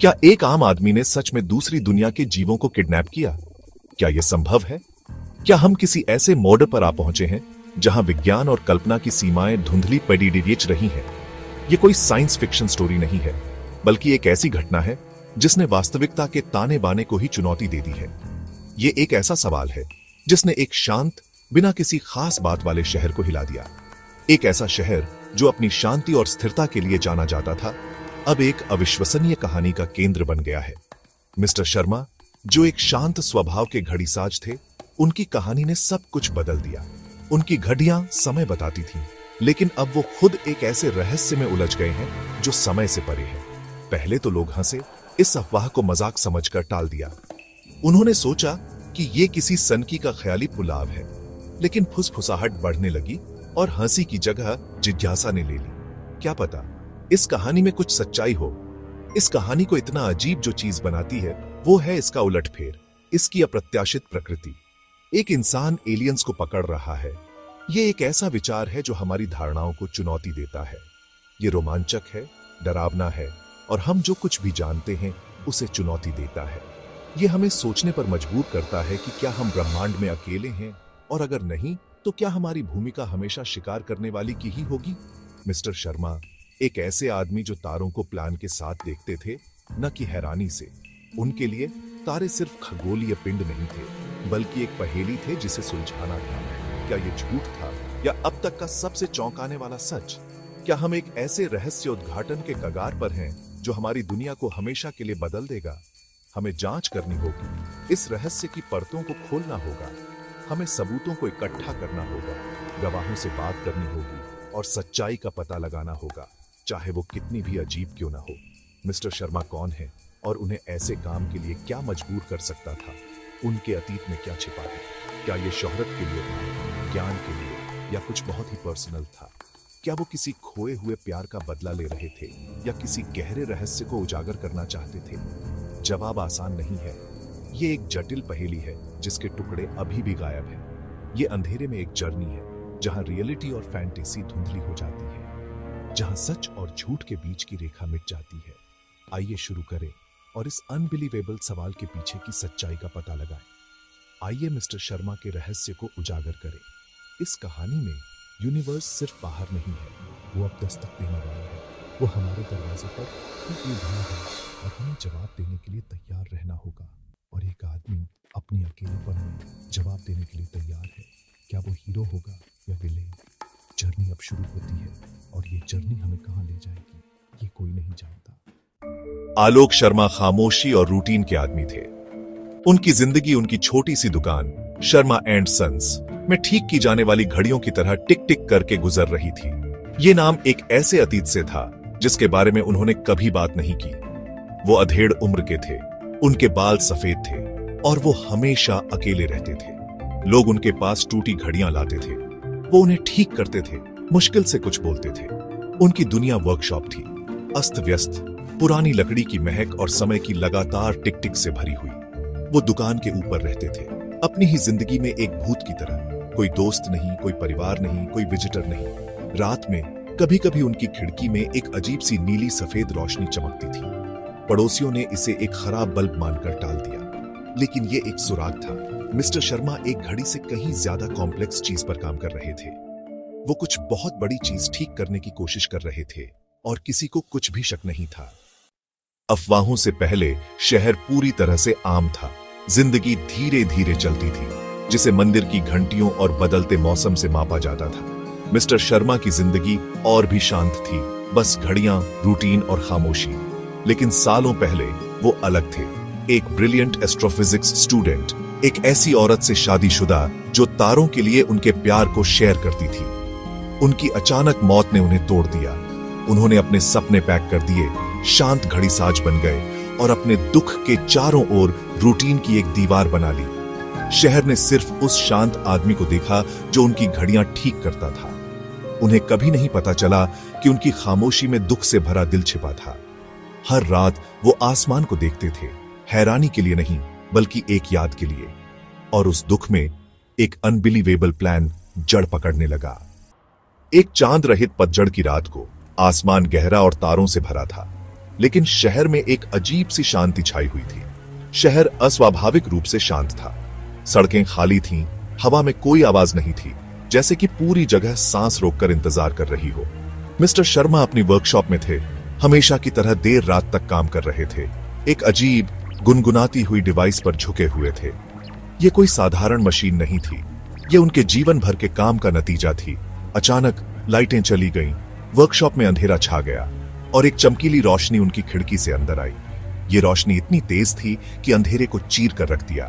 क्या एक आम आदमी ने सच में दूसरी दुनिया के जीवों को किडनैप किया? क्या यह संभव है? क्या हम किसी ऐसे मोड़ पर आ पहुंचे हैं जहां विज्ञान और कल्पना की सीमाएं धुंधली पड़ी डिच रही हैं? यह कोई साइंस फिक्शन स्टोरी नहीं है, बल्कि एक ऐसी घटना है जिसने वास्तविकता के ताने बाने को ही चुनौती दे दी है। यह एक ऐसा सवाल है जिसने एक शांत, बिना किसी खास बात वाले शहर को हिला दिया। एक ऐसा शहर जो अपनी शांति और स्थिरता के लिए जाना जाता था, अब एक अविश्वसनीय कहानी का केंद्र बन गया है। मिस्टर शर्मा, जो एक शांत स्वभाव के घड़ीसाज थे, उनकी कहानी ने सब कुछ बदल दिया। उनकी घड़ियां समय बताती थीं, लेकिन अब वो खुद एक ऐसे रहस्य में उलझ गए हैं जो समय से परे है। पहले तो लोग हंसे, इस अफवाह को मजाक समझकर टाल दिया। उन्होंने सोचा कि ये किसी सनकी का ख्याली पुलाव है, लेकिन फुसफुसाहट बढ़ने लगी और हंसी की जगह जिज्ञासा ने ले ली। क्या पता इस कहानी में कुछ सच्चाई हो। इस कहानी को इतना अजीब जो चीज बनाती है वो है इसका उलटफेर, इसकी अप्रत्याशित प्रकृति। एक इंसान एलियंस को पकड़ रहा है। ये एक ऐसा विचार है जो हमारी धारणाओं को चुनौती देता है। ये रोमांचक है, डरावना है, और हम जो कुछ भी जानते हैं उसे चुनौती देता है। ये हमें सोचने पर मजबूर करता है कि क्या हम ब्रह्मांड में अकेले हैं, और अगर नहीं तो क्या हमारी भूमिका हमेशा शिकार करने वाली की ही होगी। मिस्टर शर्मा एक ऐसे आदमी जो तारों को प्लान के साथ देखते थे, न कि हैरानी से। उनके लिए तारे सिर्फ खगोलीय पिंड नहीं थे, बल्कि एक पहेली थे जिसे सुलझाना था। क्या ये झूठ था या अब तक का सबसे चौंकाने वाला सच? क्या हम एक ऐसे रहस्य उद्घाटन के कगार पर हैं जो हमारी दुनिया को हमेशा के लिए बदल देगा? हमें जांच करनी होगी, इस रहस्य की परतों को खोलना होगा, हमें सबूतों को इकट्ठा करना होगा, गवाहों से बात करनी होगी और सच्चाई का पता लगाना होगा, चाहे वो कितनी भी अजीब क्यों ना हो। मिस्टर शर्मा कौन है और उन्हें ऐसे काम के लिए क्या मजबूर कर सकता था? उनके अतीत में क्या छिपा है? क्या ये शोहरत के लिए था, ज्ञान के लिए, या कुछ बहुत ही पर्सनल था? क्या वो किसी खोए हुए प्यार का बदला ले रहे थे या किसी गहरे रहस्य को उजागर करना चाहते थे? जवाब आसान नहीं है। ये एक जटिल पहेली है जिसके टुकड़े अभी भी गायब हैं। ये अंधेरे में एक जर्नी है जहां रियलिटी और फैंटेसी धुंधली हो जाती है, जहां सच और झूठ के बीच की रेखा मिट जाती है। आइए शुरू करें और इस अनबिलीवेबल सवाल के पीछे की सच्चाई का पता लगाएं। आइए मिस्टर शर्मा के रहस्य को उजागर करें। इस कहानी में यूनिवर्स सिर्फ बाहर नहीं है, वो अब दस्तक देने वाला है। वो हमारे दरवाजे पर खड़े हुआ है और हमें जवाब देने के लिए तैयार रहना होगा। और एक आदमी अपने अकेलेपन में जवाब देने के लिए तैयार है। क्या वो हीरो होगा या विलेन? जर्नी अब शुरू होती है और ये जर्नी हमें कहां ले जाएगी ये कोई नहीं जानता। आलोक शर्मा खामोशी और रूटीन के आदमी थे। उनकी जिंदगी उनकी छोटी सी दुकान शर्मा एंड सन्स में ठीक की जाने वाली घड़ियों की तरह टिक टिक करके गुजर रही थी। ये नाम एक ऐसे अतीत से था जिसके बारे में उन्होंने कभी बात नहीं की। वो अधेड़ उम्र के थे, उनके बाल सफेद थे और वो हमेशा अकेले रहते थे। लोग उनके पास टूटी घड़ियां लाते थे, वो उन्हें ठीक करते थे, मुश्किल से कुछ बोलते थे। उनकी दुनिया वर्कशॉप थी, अस्त व्यस्त, पुरानी लकड़ी की महक और समय की लगातार टिक टिक से भरी हुई। वो दुकान के ऊपर रहते थे, अपनी ही जिंदगी में एक भूत की तरह। कोई दोस्त नहीं, कोई परिवार नहीं, कोई विजिटर नहीं। रात में कभी कभी उनकी खिड़की में एक अजीब सी नीली सफेद रोशनी चमकती थी। पड़ोसियों ने इसे एक खराब बल्ब मानकर टाल दिया, लेकिन ये एक सुराग था। मिस्टर शर्मा एक घड़ी से कहीं ज्यादा कॉम्प्लेक्स चीज पर काम कर रहे थे। वो कुछ बहुत बड़ी चीज ठीक करने की कोशिश कर रहे थे और किसी को कुछ भी शक नहीं था। अफवाहों से पहले शहर पूरी तरह से आम था। जिंदगी धीरे धीरे चलती थी, जिसे मंदिर की घंटियों और बदलते मौसम से मापा जाता था। मिस्टर शर्मा की जिंदगी और भी शांत थी, बस घड़ियां, रूटीन और खामोशी। लेकिन सालों पहले वो अलग थे। एक ब्रिलियंट एस्ट्रोफिजिक्स स्टूडेंट, एक ऐसी औरत से शादीशुदा जो तारों के लिए उनके प्यार को शेयर करती थी। उनकी अचानक मौत ने उन्हें तोड़ दिया। उन्होंने अपने सपने पैक कर दिए, शांत घड़ीसाज बन गए और अपने दुख के चारों ओर रूटीन की एक दीवार बना ली। शहर ने सिर्फ उस शांत आदमी को देखा जो उनकी घड़ियां ठीक करता था। उन्हें कभी नहीं पता चला कि उनकी खामोशी में दुख से भरा दिल छिपा था। हर रात वो आसमान को देखते थे, हैरानी के लिए नहीं बल्कि एक याद के लिए। और उस दुख में एक अनबिलीवेबल प्लान जड़ पकड़ने लगा। एक चांद रहित पतझड़ की रात को आसमान गहरा और तारों से भरा था। लेकिन शहर में एक अजीब सी शांति छाई हुई थी। शहर अस्वाभाविक रूप से शांत था। सड़कें खाली थीं, हवा में कोई आवाज नहीं थी, जैसे कि पूरी जगह सांस रोककर इंतजार कर रही हो। मिस्टर शर्मा अपनी वर्कशॉप में थे, हमेशा की तरह देर रात तक काम कर रहे थे। एक अजीब गुनगुनाती हुई डिवाइस पर झुके हुए थे। ये कोई साधारण मशीन नहीं थी, ये उनके जीवन भर के काम का नतीजा थी। अचानक लाइटें चली गईं, वर्कशॉप में अंधेरा छा गया और एक चमकीली रोशनी उनकी खिड़की से अंदर आई। ये रोशनी इतनी तेज थी कि अंधेरे को चीर कर रख दिया।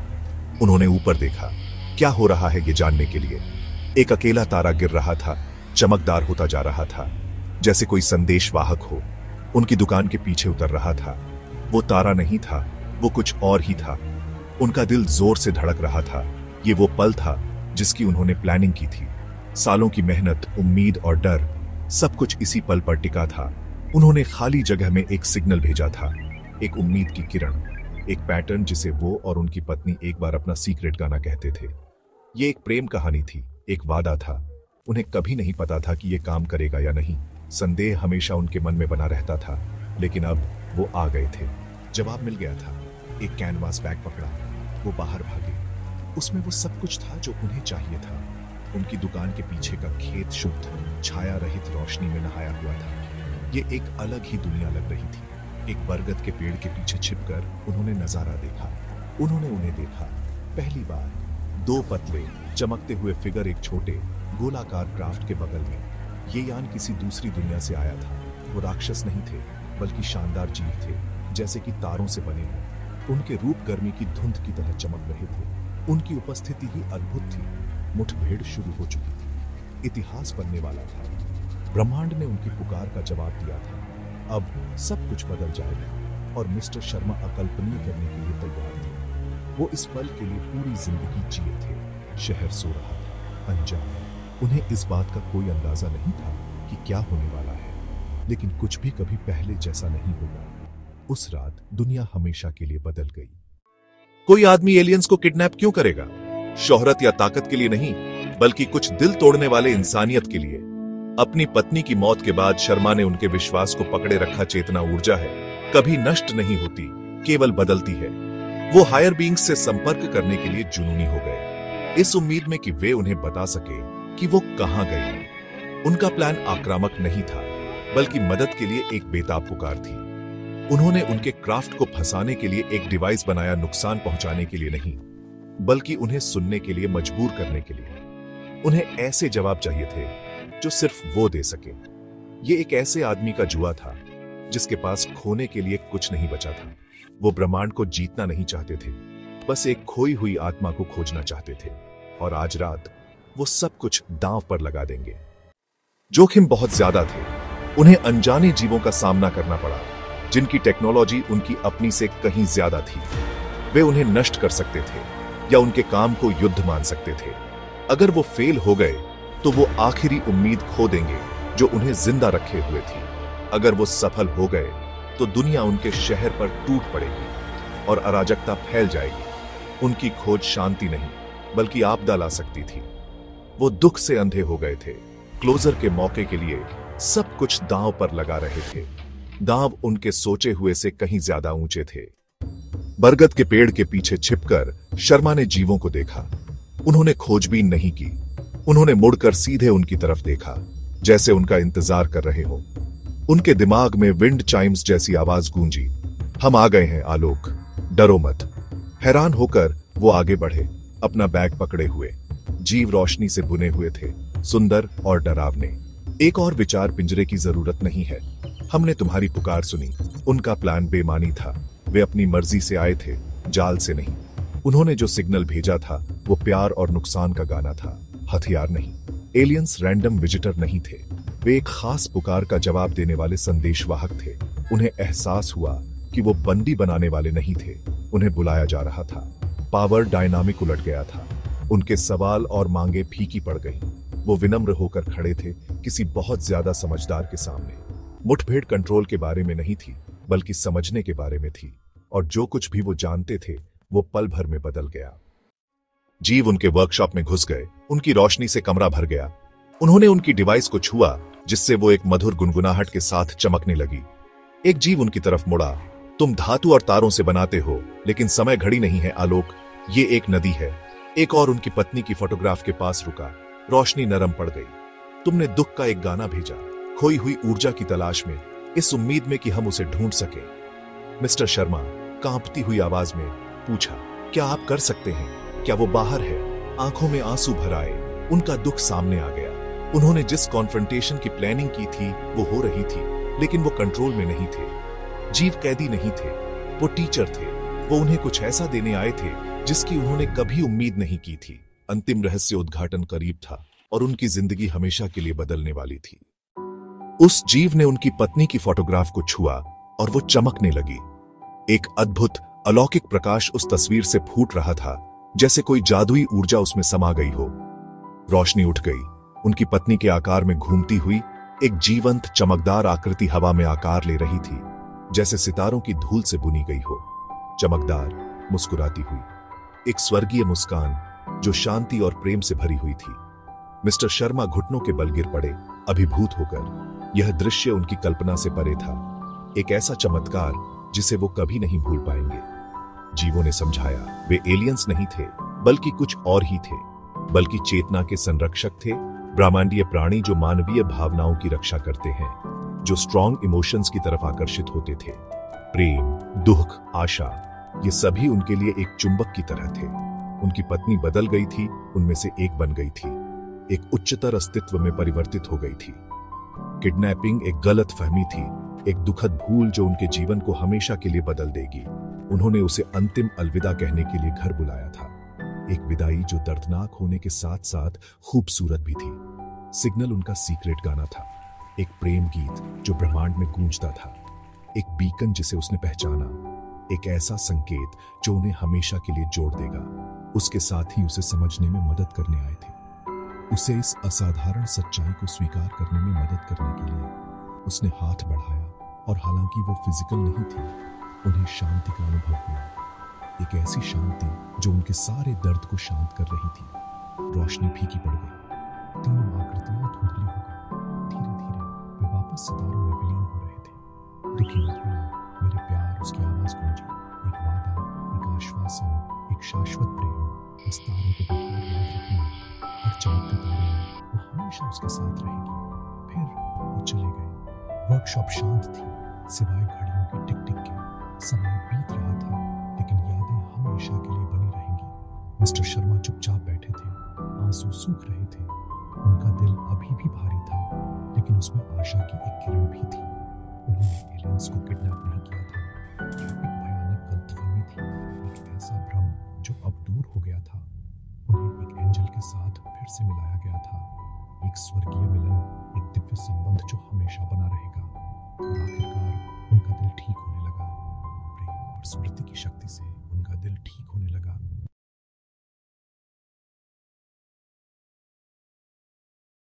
उन्होंने ऊपर देखा, क्या हो रहा है ये जानने के लिए। एक अकेला तारा गिर रहा था, चमकदार होता जा रहा था, जैसे कोई संदेश वाहक हो। उनकी दुकान के पीछे उतर रहा था। वो तारा नहीं था, वो कुछ और ही था। उनका दिल जोर से धड़क रहा था। ये वो पल था जिसकी उन्होंने प्लानिंग की थी। सालों की मेहनत, उम्मीद और डर, सब कुछ इसी पल पर टिका था। उन्होंने खाली जगह में एक सिग्नल भेजा था, एक उम्मीद की किरण, एक पैटर्न जिसे वो और उनकी पत्नी एक बार अपना सीक्रेट गाना कहते थे। ये एक प्रेम कहानी थी, एक वादा था। उन्हें कभी नहीं पता था कि ये काम करेगा या नहीं। संदेह हमेशा उनके मन में बना रहता था, लेकिन अब वो आ गए थे। जवाब मिल गया था। एक कैनवास बैग पकड़ा, वो बाहर भागे। उसमें वो सब कुछ था जो उन्हें चाहिए था। उनकी दुकान के पीछे का खेत शुद्ध, छाया रहित रोशनी में नहाया हुआ था। ये एक अलग ही दुनिया लग रही थी। एक बरगद के पेड़ के पीछे छिपकर उन्होंने नजारा देखा। उन्होंने उन्हें देखा पहली बार। दो पतले चमकते हुए फिगर एक छोटे गोलाकार क्राफ्ट के बगल में। ये यान किसी दूसरी दुनिया से आया था। वो राक्षस नहीं थे, बल्कि शानदार जीव थे, जैसे कि तारों से बने हों। उनके रूप गर्मी की धुंध की तरह चमक रहे थे। उनकी उपस्थिति ही अद्भुत थी। मुठभेड़ शुरू हो चुकी थी। इतिहास बनने वाला था। ब्रह्मांड ने उनकी पुकार का जवाब दिया था। अब सब कुछ बदल जाएगा और मिस्टर शर्मा अकल्पनीय करने के लिए तैयार थे। वो इस पल के लिए पूरी जिंदगी जिए थे। शहर सो रहा था, अनजान। उन्हें इस बात का कोई अंदाजा नहीं था कि क्या होने वाला है, लेकिन कुछ भी कभी पहले जैसा नहीं होगा। उस रात दुनिया हमेशा के लिए बदल गई। कोई आदमी एलियंस को किडनैप क्यों करेगा? शोहरत या ताकत के लिए नहीं, बल्कि कुछ दिल तोड़ने वाले इंसानियत के लिए। अपनी पत्नी की मौत के बाद शर्मा ने उनके विश्वास को पकड़े रखा। चेतना ऊर्जा है, कभी नष्ट नहीं होती, केवल बदलती है। वो हायर बीइंग्स से संपर्क करने के लिए जुनूनी हो गए, इस उम्मीद में कि वे उन्हें बता सके कि वो कहां गए। उनका प्लान आक्रामक नहीं था, बल्कि मदद के लिए एक बेताब पुकार थी। उन्होंने उनके क्राफ्ट को फंसाने के लिए एक डिवाइस बनाया, नुकसान पहुंचाने के लिए नहीं, बल्कि उन्हें सुनने के लिए मजबूर करने के लिए। उन्हें ऐसे जवाब चाहिए थे जो सिर्फ वो दे सके। ये एक ऐसे आदमी का जुआ था जिसके पास खोने के लिए कुछ नहीं बचा था। वो ब्रह्मांड को जीतना नहीं चाहते थे, बस एक खोई हुई आत्मा को खोजना चाहते थे। और आज रात वो सब कुछ दांव पर लगा देंगे। जोखिम बहुत ज्यादा थे। उन्हें अनजाने जीवों का सामना करना पड़ा, जिनकी टेक्नोलॉजी उनकी अपनी से कहीं ज्यादा थी। वे उन्हें नष्ट कर सकते थे या उनके काम को युद्ध मान सकते थे। अगर वो फेल हो गए तो वो आखिरी उम्मीद खो देंगे जो उन्हें जिंदा रखे हुए थी। अगर वो सफल हो गए तो दुनिया उनके शहर पर टूट पड़ेगी और अराजकता फैल जाएगी। उनकी खोज शांति नहीं, बल्कि आपदा ला सकती थी। वो दुख से अंधे हो गए थे। क्लोजर के मौके के लिए सब कुछ दांव पर लगा रहे थे। दांव उनके सोचे हुए से कहीं ज्यादा ऊंचे थे। बरगद के पेड़ के पीछे छिपकर शर्मा ने जीवों को देखा। उन्होंने खोजबीन नहीं की। उन्होंने मुड़कर सीधे उनकी तरफ देखा, जैसे उनका इंतजार कर रहे हो। उनके दिमाग में विंड चाइम्स जैसी आवाज गूंजी। हम आ गए हैं आलोक, डरो मत। हैरान होकर वो आगे बढ़े, अपना बैग पकड़े हुए। जीव रोशनी से बुने हुए थे, सुंदर और डरावने। एक और विचार पिंजरे की जरूरत नहीं है। हमने तुम्हारी पुकार सुनी। उनका प्लान बेमानी था। वे अपनी मर्जी से आए थे, जाल से नहीं। उन्होंने जो सिग्नल भेजा था वो प्यार और नुकसान का गाना था, हथियार नहीं। एलियंस रैंडम विजिटर नहीं थे। वे एक खास पुकार का जवाब देने वाले संदेशवाहक थे। उन्हें एहसास हुआ कि वो बंदी बनाने वाले नहीं थे, उन्हें बुलाया जा रहा था। पावर डायनामिक उलट गया था। उनके सवाल और मांगे फीकी पड़ गईं। वो विनम्र होकर खड़े थे किसी बहुत ज्यादा समझदार के सामने। मुठभेड़ कंट्रोल के बारे में नहीं थी, बल्कि समझने के बारे में थी। और जो कुछ भी वो जानते थे वो पल भर में बदल गया। जीव उनके वर्कशॉप में घुस गए। उनकी रोशनी से कमरा भर गया। उन्होंने उनकी डिवाइस को छुआ, जिससे वो एक मधुर गुनगुनाहट के साथ चमकने लगी। एक जीव उनकी तरफ मुड़ा। तुम धातु और तारों से बनाते हो, लेकिन समय घड़ी नहीं है आलोक, ये एक नदी है। एक और उनकी पत्नी की फोटोग्राफ के पास रुका। रोशनी नरम पड़ गई। तुमने दुख का एक गाना भेजा, खोई हुई ऊर्जा की तलाश में, इस उम्मीद में कि हम उसे ढूंढ सके। मिस्टर शर्मा कांपती हुई आवाज में पूछा, क्या आप कर सकते हैं? क्या वो बाहर है? आंखों में आंसू भर आए। उनका दुख सामने आ गया। उन्होंने जिस कॉन्फ्रंटेशन की प्लानिंग की थी वो हो रही थी, लेकिन वो कंट्रोल में नहीं थे। जीव कैदी नहीं थे, वो टीचर थे। वो उन्हें कुछ ऐसा देने आए थे जिसकी उन्होंने कभी उम्मीद नहीं की थी। अंतिम रहस्य उद्घाटन करीब था और उनकी जिंदगी हमेशा के लिए बदलने वाली थी। उस जीव ने उनकी पत्नी की फोटोग्राफ को छुआ और वो चमकने लगी। एक अद्भुत अलौकिक प्रकाश उस तस्वीर से फूट रहा था, जैसे कोई जादुई ऊर्जा उसमें समा गई हो। रोशनी उठ गई। उनकी पत्नी के आकार में घूमती हुई एक जीवंत चमकदार आकृति हवा में आकार ले रही थी, जैसे सितारों की धूल से बुनी गई हो। चमकदार, मुस्कुराती हुई, एक स्वर्गीय मुस्कान जो शांति और प्रेम से भरी हुई थी। मिस्टर शर्मा घुटनों के बल गिर पड़े, अभिभूत होकर। यह दृश्य उनकी कल्पना से परे था, एक ऐसा चमत्कार जिसे वो कभी नहीं भूल पाएंगे। जीवों ने समझाया, वे एलियंस नहीं थे, बल्कि कुछ और ही थे, बल्कि चेतना के संरक्षक थे, ब्रह्मांडीय प्राणी जो मानवीय भावनाओं की रक्षा करते हैं, जो स्ट्रॉन्ग इमोशंस की तरफ आकर्षित होते थे। प्रेम, दुख, आशा, ये सभी उनके लिए एक चुंबक की तरह थे। उनकी पत्नी बदल गई थी, उनमें से एक बन गई थी, एक उच्चतर अस्तित्व में परिवर्तित हो गई थी। किडनैपिंग एक गलत फहमी थी, एक दुखद भूल जो उनके जीवन को हमेशा के लिए बदल देगी। उन्होंने उसे अंतिम अलविदा कहने के लिए घर बुलाया था, एक विदाई जो दर्दनाक होने के साथ साथ खूबसूरत भी थी। सिग्नल उनका सीक्रेट गाना था, एक प्रेम गीत जो ब्रह्मांड में गूंजता था, एक बीकन जिसे उसने पहचाना, एक ऐसा संकेत जो उन्हें हमेशा के लिए जोड़ देगा। उसके साथ ही उसे समझने में मदद करने आए थे, उसे इस असाधारण सच्चाई को स्वीकार करने में मदद करने के लिए। उसने हाथ बढ़ाया और हालांकि वो फिजिकल नहीं थी, उन्हें शांति का अनुभव हुआ, एक ऐसी शांति जो उनके सारे दर्द को शांत कर रही थी। रोशनी फीकी पड़ गई, तीनों आकृतियां धुंधली हो गई। धीरे धीरे वे वापस सितारों में विलीन हो रहे थे। दुखी मत होना मेरे प्यार, उसकी आवाज गूंजी। एक वादा, एक आश्वासन, एक शाश्वत प्रेम। इस तारों को देखो और याद रखना, हर चमकते तारे में वो हमेशा उसके साथ रहेगी। फिर वो चले गए। वर्कशॉप शांत थी, सिवाय घड़ियों की टिक टिक के। समय बीत रहा था, लेकिन यादें हमेशा के लिए बनी रहेंगी। मिस्टर शर्मा चुपचाप बैठे थे, आंसू सूख रहे थे। उनका दिल अभी भी भारी था, लेकिन उसमें आशा की एक किरण भी थी। उन्होंने एलियंस को किडनैप नहीं किया था, यह एक भयानक गलतफहमी थी, एक ऐसा भ्रम जो अब दूर हो गया था। उन्हें एक एंजल के साथ फिर से मिलाया गया था, एक स्वर्गीय मिलन, एक दिव्य संबंध जो हमेशा बना रहेगा। और आखिरकार उनका दिल ठीक होने लगा। प्रेम और स्मृति की शक्ति से उनका दिल ठीक